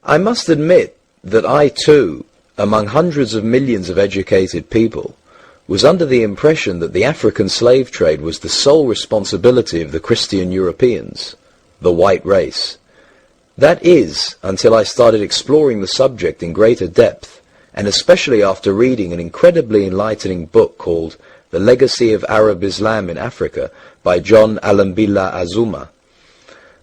I must admit that I too, among hundreds of millions of educated people, was under the impression that the African slave trade was the sole responsibility of the Christian Europeans, the white race. That is, until I started exploring the subject in greater depth, and especially after reading an incredibly enlightening book called The Legacy of Arab Islam in Africa by John Alambila Azuma.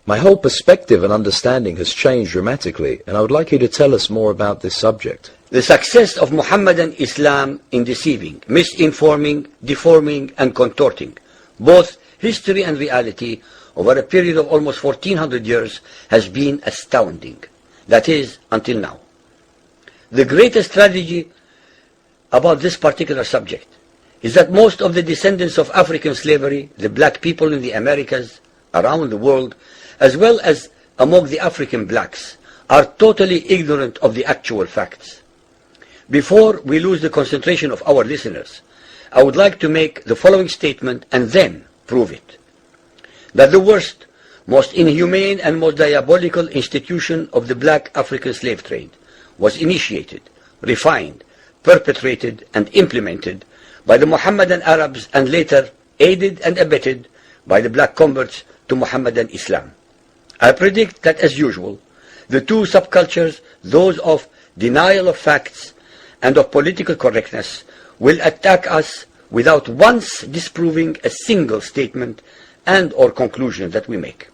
My whole perspective and understanding has changed dramatically, and I would like you to tell us more about this subject. The success of Muhammadan Islam in deceiving, misinforming, deforming, and contorting both history and reality over a period of almost 1400 years has been astounding. That is, until now. The greatest tragedy about this particular subject is that most of the descendants of African slavery, the black people in the Americas, around the world, as well as among the African blacks, are totally ignorant of the actual facts. Before we lose the concentration of our listeners, I would like to make the following statement and then prove it. That the worst, most inhumane and most diabolical institution of the black African slave trade was initiated, refined, perpetrated, and implemented by the Mohammedan Arabs and later aided and abetted by the black converts to Mohammedan Islam. I predict that, as usual, the two subcultures, those of denial of facts and of political correctness, will attack us without once disproving a single statement and or conclusion that we make.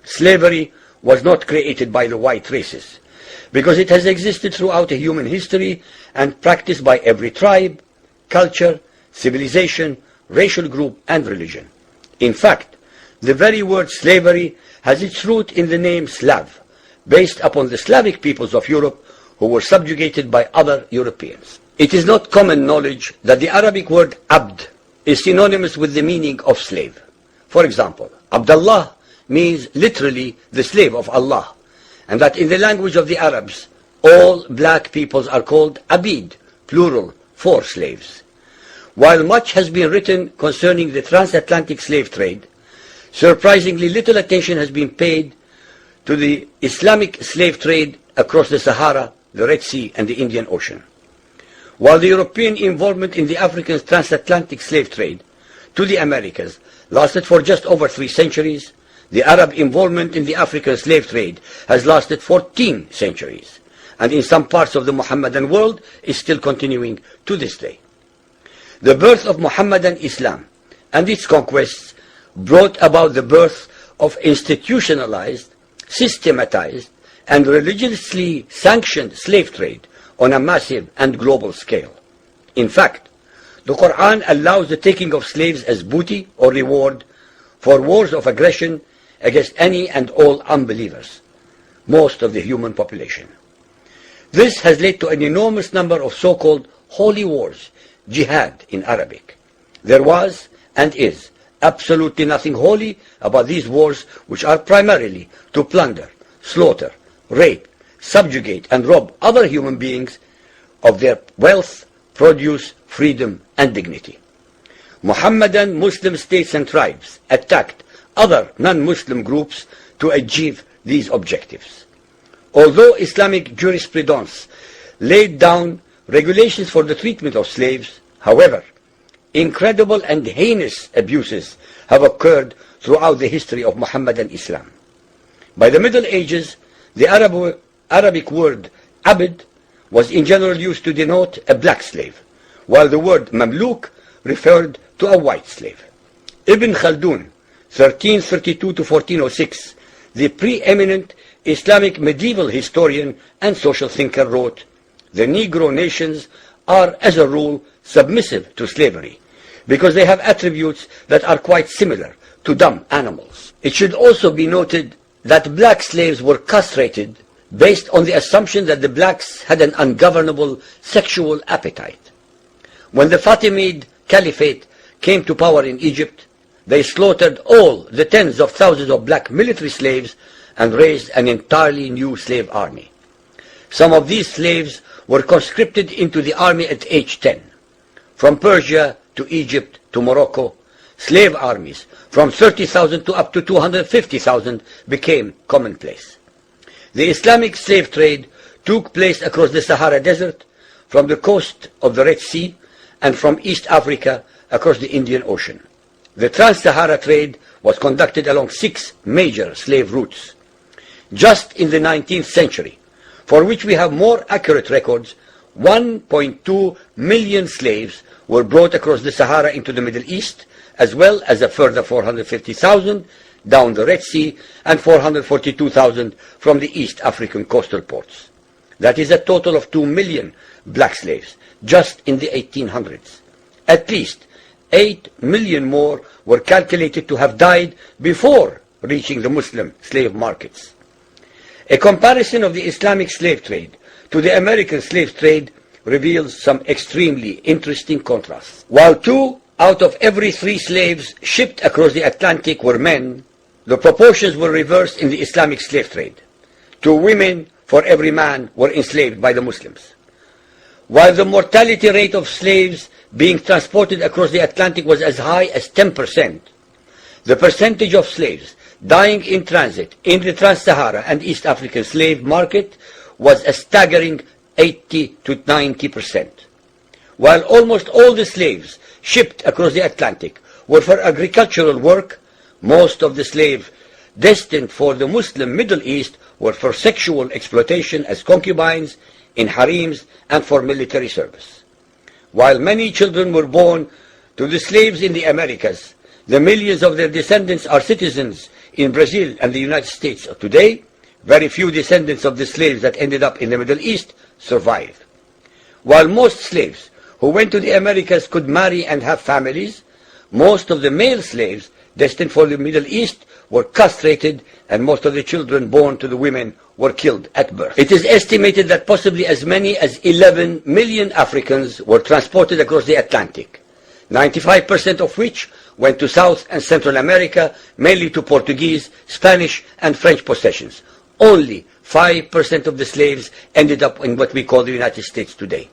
Slavery was not created by the white races, because it has existed throughout human history and practiced by every tribe, culture, civilization, racial group, and religion. In fact, the very word slavery has its root in the name Slav, based upon the Slavic peoples of Europe who were subjugated by other Europeans. It is not common knowledge that the Arabic word abd is synonymous with the meaning of slave. For example, Abdullah means literally the slave of Allah, and that in the language of the Arabs, all black peoples are called abid, plural, for slaves. While much has been written concerning the transatlantic slave trade, surprisingly little attention has been paid to the Islamic slave trade across the Sahara, the Red Sea, and the Indian Ocean. While the European involvement in the African transatlantic slave trade to the Americas lasted for just over 3 centuries, the Arab involvement in the African slave trade has lasted 14 centuries, and in some parts of the Mohammedan world is still continuing to this day. The birth of Mohammedan Islam and its conquests brought about the birth of institutionalized, systematized, and religiously sanctioned slave trade on a massive and global scale. In fact, the Quran allows the taking of slaves as booty or reward for wars of aggression against any and all unbelievers, most of the human population. This has led to an enormous number of so-called holy wars, jihad in Arabic. There was and is absolutely nothing holy about these wars, which are primarily to plunder, slaughter, rape, subjugate, and rob other human beings of their wealth, produce, freedom, and dignity. Mohammedan Muslim states and tribes attacked other non-Muslim groups to achieve these objectives. Although Islamic jurisprudence laid down regulations for the treatment of slaves, however, incredible and heinous abuses have occurred throughout the history of Mohammedan Islam. By the Middle Ages, the Arabic word abd was in general used to denote a black slave, while the word mamluk referred to a white slave. Ibn Khaldun, 1332 to 1406, the preeminent Islamic medieval historian and social thinker, wrote, "The Negro nations are, as a rule, submissive to slavery, because they have attributes that are quite similar to dumb animals." It should also be noted that black slaves were castrated based on the assumption that the blacks had an ungovernable sexual appetite. When the Fatimid Caliphate came to power in Egypt, they slaughtered all the tens of thousands of black military slaves and raised an entirely new slave army. Some of these slaves were conscripted into the army at age 10. From Persia to Egypt to Morocco, slave armies from 30,000 to up to 250,000 became commonplace. The Islamic slave trade took place across the Sahara Desert, from the coast of the Red Sea, and from East Africa across the Indian Ocean. The Trans-Sahara trade was conducted along 6 major slave routes. Just in the 19th century, for which we have more accurate records, 1.2 million slaves were brought across the Sahara into the Middle East, as well as a further 450,000 down the Red Sea and 442,000 from the East African coastal ports. That is a total of 2 million black slaves just in the 1800s. At least 8 million more were calculated to have died before reaching the Muslim slave markets. A comparison of the Islamic slave trade to the American slave trade reveals some extremely interesting contrasts. While 2 out of every 3 slaves shipped across the Atlantic were men, the proportions were reversed in the Islamic slave trade. 2 women for every man were enslaved by the Muslims. While the mortality rate of slaves being transported across the Atlantic was as high as 10%, the percentage of slaves dying in transit in the Trans-Sahara and East African slave market was a staggering 80 to 90%. While almost all the slaves shipped across the Atlantic were for agricultural work, most of the slaves destined for the Muslim Middle East were for sexual exploitation as concubines, in harems, and for military service. While many children were born to the slaves in the Americas, the millions of their descendants are citizens in Brazil and the United States today. Very few descendants of the slaves that ended up in the Middle East survived. While most slaves who went to the Americas could marry and have families, most of the male slaves destined for the Middle East were castrated, and most of the children born to the women were killed at birth. It is estimated that possibly as many as 11 million Africans were transported across the Atlantic, 95% of which went to South and Central America, mainly to Portuguese, Spanish, and French possessions. Only 5% of the slaves ended up in what we call the United States today.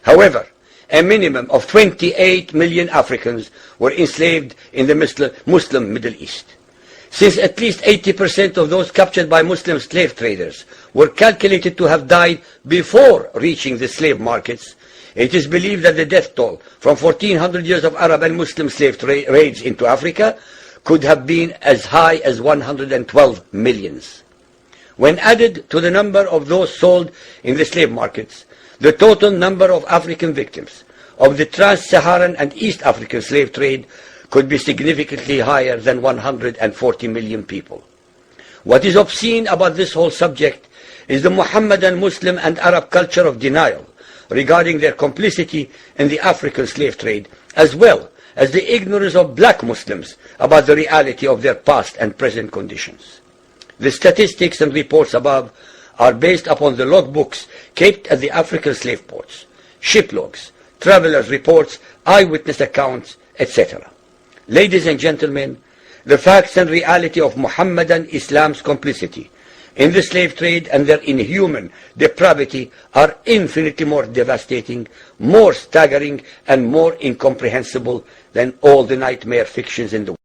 However, a minimum of 28 million Africans were enslaved in the Muslim Middle East. Since at least 80% of those captured by Muslim slave traders were calculated to have died before reaching the slave markets, it is believed that the death toll from 1400 years of Arab and Muslim slave raids into Africa could have been as high as 112 millions. When added to the number of those sold in the slave markets, the total number of African victims of the Trans-Saharan and East African slave trade could be significantly higher than 140 million people. What is obscene about this whole subject is the Muhammadan, Muslim, and Arab culture of denial regarding their complicity in the African slave trade, as well as the ignorance of black Muslims about the reality of their past and present conditions. The statistics and reports above are based upon the logbooks kept at the African slave ports, ship logs, travelers' reports, eyewitness accounts, etc. Ladies and gentlemen, the facts and reality of Muhammadan Islam's complicity in the slave trade and their inhuman depravity are infinitely more devastating, more staggering, and more incomprehensible than all the nightmare fictions in the world.